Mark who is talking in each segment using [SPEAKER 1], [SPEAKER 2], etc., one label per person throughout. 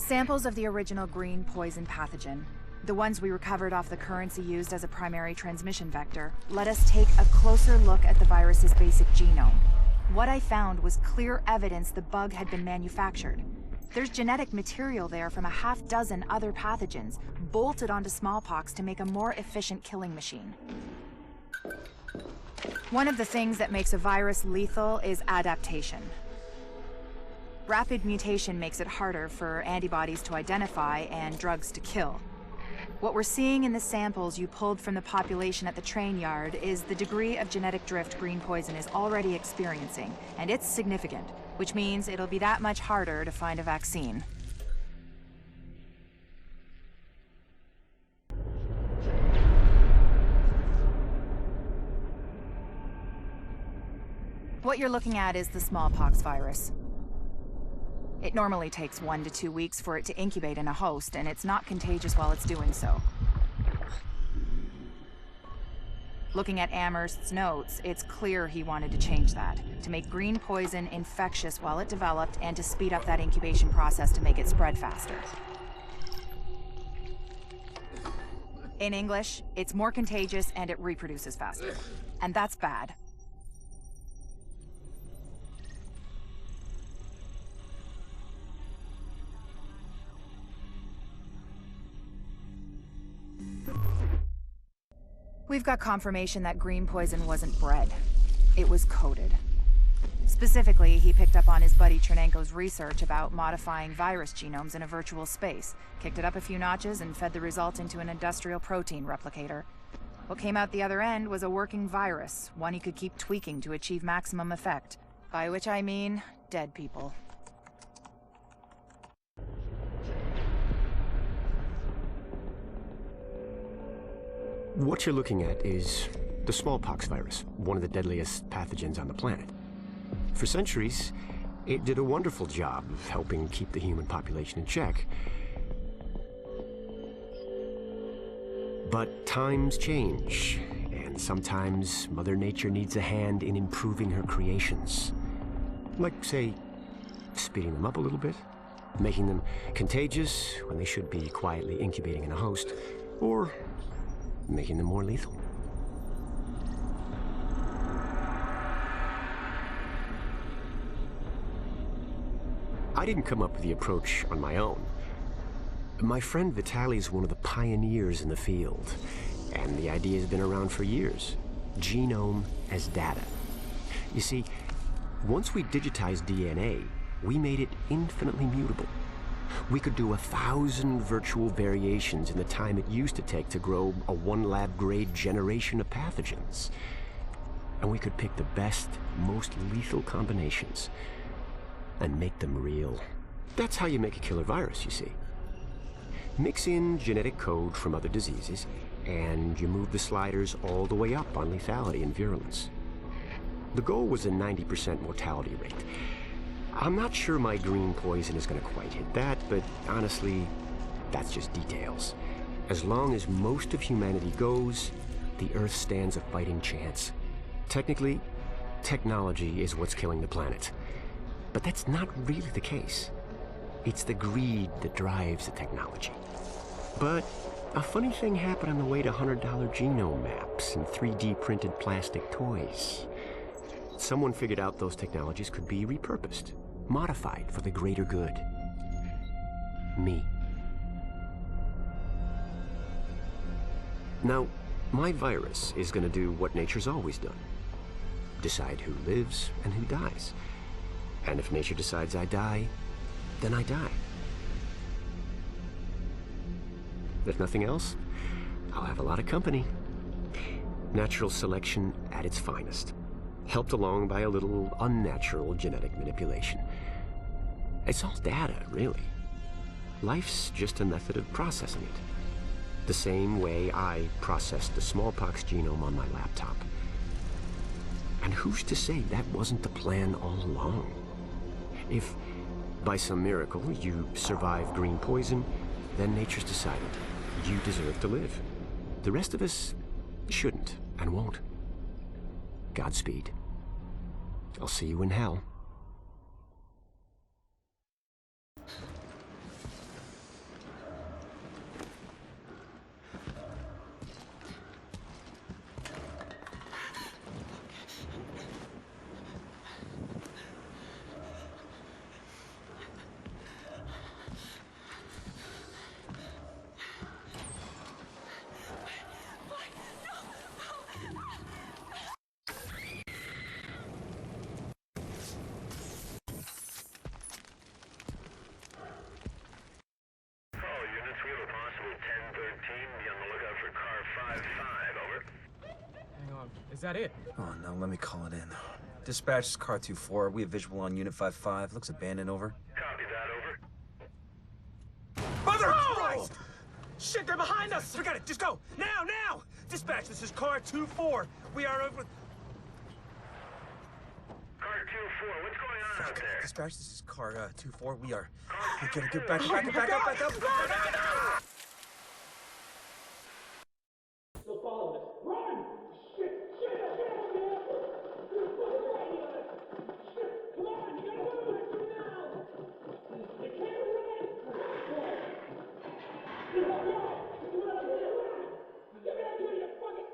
[SPEAKER 1] Samples of the original green poison pathogen, the ones we recovered off the currency used as a primary transmission vector, let us take a closer look at the virus's basic genome. What I found was clear evidence the bug had been manufactured. There's genetic material there from a half-dozen other pathogens, bolted onto smallpox to make a more efficient killing machine. One of the things that makes a virus lethal is adaptation. Rapid mutation makes it harder for antibodies to identify and drugs to kill. What we're seeing in the samples you pulled from the population at the train yard is the degree of genetic drift green poison is already experiencing, and it's significant, which means it'll be that much harder to find a vaccine. What you're looking at is the smallpox virus. It normally takes 1 to 2 weeks for it to incubate in a host, and it's not contagious while it's doing so. Looking at Amherst's notes, it's clear he wanted to change that, to make green poison infectious while it developed, and to speed up that incubation process to make it spread faster. In English, it's more contagious and it reproduces faster. And that's bad. We've got confirmation that green poison wasn't bred. It was coded. Specifically, he picked up on his buddy Chernenko's research about modifying virus genomes in a virtual space, kicked it up a few notches, and fed the result into an industrial protein replicator. What came out the other end was a working virus, one he could keep tweaking to achieve maximum effect. By which I mean, dead people.
[SPEAKER 2] What you're looking at is the smallpox virus, one of the deadliest pathogens on the planet. For centuries, it did a wonderful job of helping keep the human population in check. But times change, and sometimes Mother Nature needs a hand in improving her creations. Like, say, speeding them up a little bit, making them contagious when they should be quietly incubating in a host, or making them more lethal. I didn't come up with the approach on my own. My friend Vitaly's one of the pioneers in the field, and the idea has been around for years. Genome as data. You see, once we digitized DNA, we made it infinitely mutable. We could do 1,000 virtual variations in the time it used to take to grow a 1 lab grade generation of pathogens. And we could pick the best, most lethal combinations and make them real. That's how you make a killer virus, you see. Mix in genetic code from other diseases, and you move the sliders all the way up on lethality and virulence. The goal was a 90% mortality rate. I'm not sure my green poison is going to quite hit that, but honestly, that's just details. As long as most of humanity goes, the Earth stands a fighting chance. Technically, technology is what's killing the planet. But that's not really the case. It's the greed that drives the technology. But a funny thing happened on the way to $100 genome maps and 3D printed plastic toys. Someone figured out those technologies could be repurposed, modified for the greater good. Me. Now, my virus is going to do what nature's always done. Decide who lives and who dies. And if nature decides I die, then I die. If nothing else, I'll have a lot of company. Natural selection at its finest, helped along by a little unnatural genetic manipulation. It's all data, really. Life's just a method of processing it. The same way I processed the smallpox genome on my laptop. And who's to say that wasn't the plan all along? If, by some miracle, you survive green poison, then nature's decided you deserve to live. The rest of us shouldn't and won't. Godspeed. I'll see you in hell.
[SPEAKER 3] 5-5, over.
[SPEAKER 4] Hang on, is that it?
[SPEAKER 5] Oh no, let me call it in. Dispatch is car 2-4. We have visual on unit 5-5. Looks abandoned, over.
[SPEAKER 3] Copy that, over.
[SPEAKER 5] Mother Christ!
[SPEAKER 4] Shit, they're behind us!
[SPEAKER 5] Forget it, just go! Now, now! Dispatch, this is car 2-4. We are over...
[SPEAKER 3] Car 2-4, what's going on out there?
[SPEAKER 5] Dispatch, this is car 2-4. We are... We gotta get back up!
[SPEAKER 6] Still following us. Run! Shit! Shit! Shit! Come on! You gotta move it now! You can't run! Get back here! You fucking...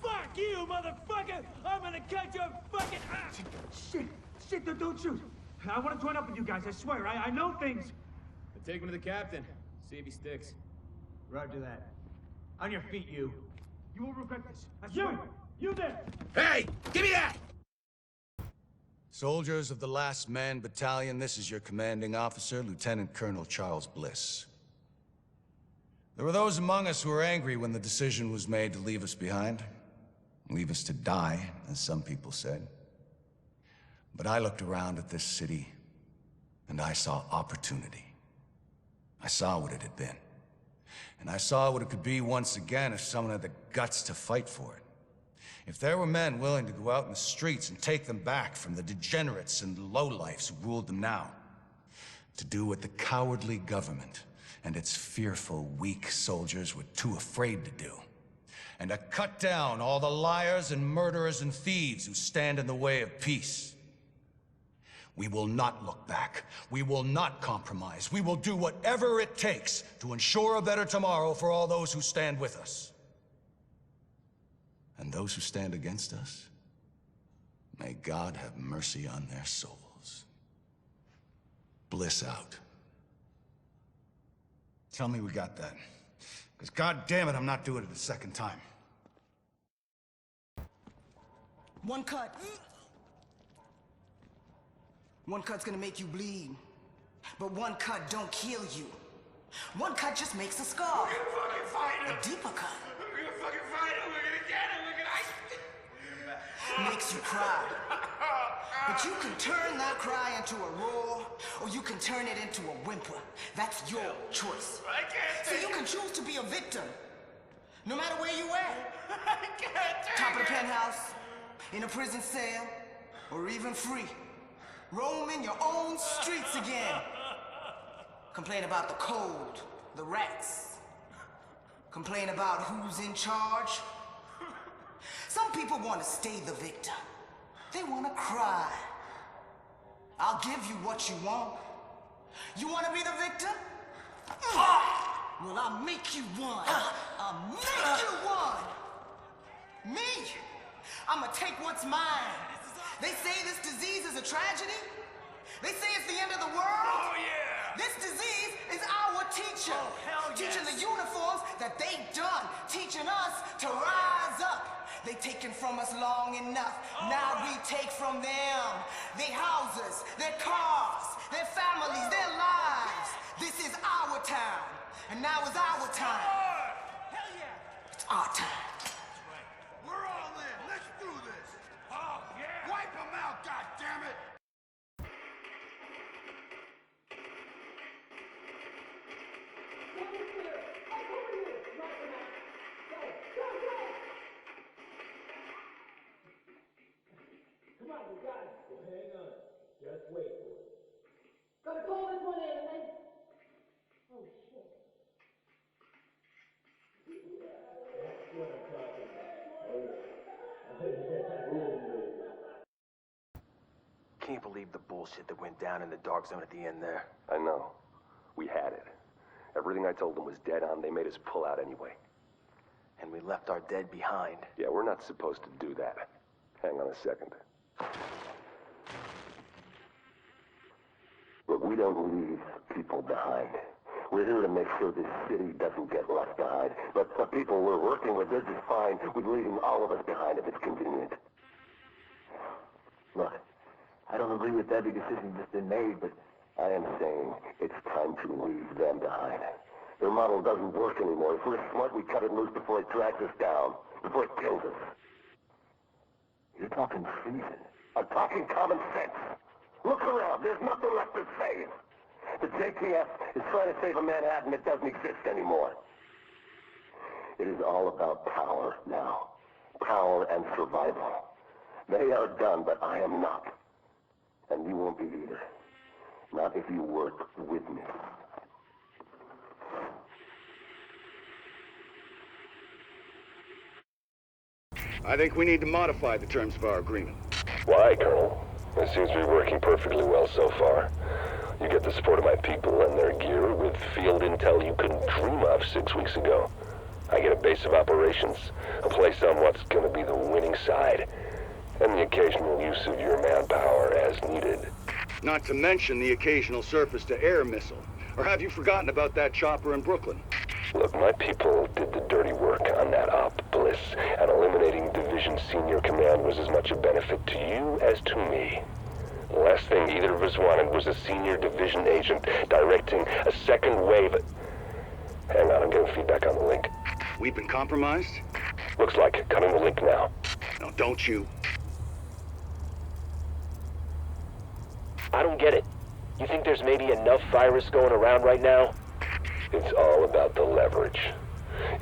[SPEAKER 7] Fuck you, motherfucker! I'm gonna cut your fucking ass! Shit, don't shoot! I want to join up with you guys, I swear. I know things.
[SPEAKER 4] Then take him to the captain. See if he sticks.
[SPEAKER 7] Roger that. On your feet, you. You will regret this. I swear. You there!
[SPEAKER 8] Hey! Give me that! Soldiers of the Last Man Battalion, this is your commanding officer, Lieutenant Colonel Charles Bliss. There were those among us who were angry when the decision was made to leave us behind. Leave us to die, as some people said. But I looked around at this city, and I saw opportunity. I saw what it had been. And I saw what it could be once again if someone had the guts to fight for it. If there were men willing to go out in the streets and take them back from the degenerates and lowlifes who ruled them now. To do what the cowardly government and its fearful, weak soldiers were too afraid to do. And to cut down all the liars and murderers and thieves who stand in the way of peace. We will not look back. We will not compromise. We will do whatever it takes to ensure a better tomorrow for all those who stand with us. And those who stand against us, may God have mercy on their souls. Bliss out. Tell me we got that. Because God damn it, I'm not doing it a second time.
[SPEAKER 9] One cut. One cut's gonna make you bleed. But one cut don't kill you. One cut just makes a scar.
[SPEAKER 8] We're gonna fucking fight him!
[SPEAKER 9] A deeper cut.
[SPEAKER 8] We're gonna fucking fight him! We're gonna get him! We're gonna...
[SPEAKER 9] Makes you cry. But you can turn that cry into a roar, or you can turn it into a whimper. That's your choice.
[SPEAKER 8] I can't
[SPEAKER 9] So you can choose to be a victim, no matter where you at.
[SPEAKER 8] I can't take
[SPEAKER 9] Top of the penthouse, in a prison cell, or even free. Roaming your own streets again. Complain about the cold, the rats. Complain about who's in charge. Some people want to stay the victim. They want to cry. I'll give you what you want. You want to be the victim? Well, I'll make you one. I'll make you one. Me? I'm gonna take what's mine. They say this disease is a tragedy. They say it's the end of the world.
[SPEAKER 8] Oh, yeah!
[SPEAKER 9] This disease is our teacher.
[SPEAKER 8] Oh, hell yes.
[SPEAKER 9] Teaching the uniforms that they done. Teaching us to rise up. They taken from us long enough. Now we take from them. Their houses, their cars, their families, their lives. This is our town. And now is our time.
[SPEAKER 8] Hell yeah!
[SPEAKER 9] It's our time.
[SPEAKER 8] We're all in. Let's do this. Oh, yeah. Wipe them out, goddammit!
[SPEAKER 6] Come on, you got it. Well, hang on. Just wait for it. Gotta call this one in and then... Oh, shit. That's what I'm talking about.
[SPEAKER 2] Can't believe the bull
[SPEAKER 5] bullshit that went down in the dark zone at the end there.
[SPEAKER 10] I know. We had it. Everything I told them was dead on. They made us pull out anyway.
[SPEAKER 5] And we left our dead behind.
[SPEAKER 10] Yeah, we're not supposed to do that. Hang on a second.
[SPEAKER 11] But we don't leave people behind. We're here to make sure this city doesn't get left behind. But the people we're working with, they're just fine with leaving all of us behind if it's convenient. Look, I don't agree with every decision that's been made, but I am saying it's time to leave them behind. Their model doesn't work anymore. If we're smart, we cut it loose before it drags us down, before it kills us. You're talking treason. I'm talking common sense. Look around. There's nothing left to save. The JTF is trying to save a Manhattan that doesn't exist anymore. It is all about power now. Power and survival. They are done, but I am not. And you won't be either. Not if you work with me.
[SPEAKER 8] I think we need to modify the terms of our agreement.
[SPEAKER 10] Why, Colonel? It seems to be working perfectly well so far. You get the support of my people and their gear with field intel you couldn't dream of 6 weeks ago. I get a base of operations, a place on what's going to be the winning side, and the occasional use of your manpower as needed.
[SPEAKER 8] Not to mention the occasional surface-to-air missile. Or have you forgotten about that chopper in Brooklyn?
[SPEAKER 10] Look, my people did the dirty work on that op, Bliss, and eliminating Division Senior Command was as much a benefit to you as to me. The last thing either of us wanted was a senior division agent directing a second wave. Hang on, I'm getting feedback on the link.
[SPEAKER 8] We've been compromised?
[SPEAKER 10] Looks like it. Cutting the link now.
[SPEAKER 8] No, don't you.
[SPEAKER 12] I don't get it. You think there's maybe enough virus going around right now?
[SPEAKER 10] It's all about the leverage.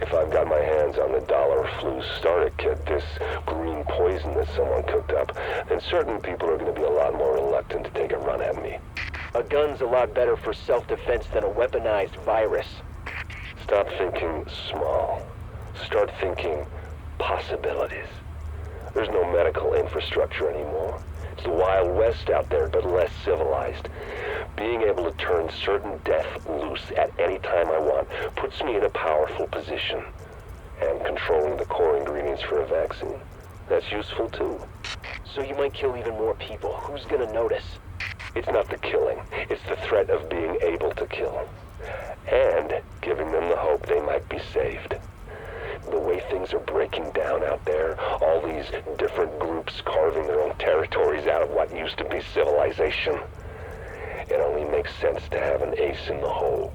[SPEAKER 10] If I've got my hands on the dollar flu starter kit, this green poison that someone cooked up, then certain people are going to be a lot more reluctant to take a run at me.
[SPEAKER 12] A gun's a lot better for self-defense than a weaponized virus.
[SPEAKER 10] Stop thinking small. Start thinking possibilities. There's no medical infrastructure anymore. It's the Wild West out there, but less civilized. Being able to turn certain death loose at any time I want puts me in a powerful position. And controlling the core ingredients for a vaccine, that's useful too.
[SPEAKER 12] So you might kill even more people. Who's gonna notice?
[SPEAKER 10] It's not the killing, it's the threat of being able to kill. And giving them the hope they might be saved. The way things are breaking down out there, all these different groups carving their own territories out of what used to be civilization. It only makes sense to have an ace in the hole.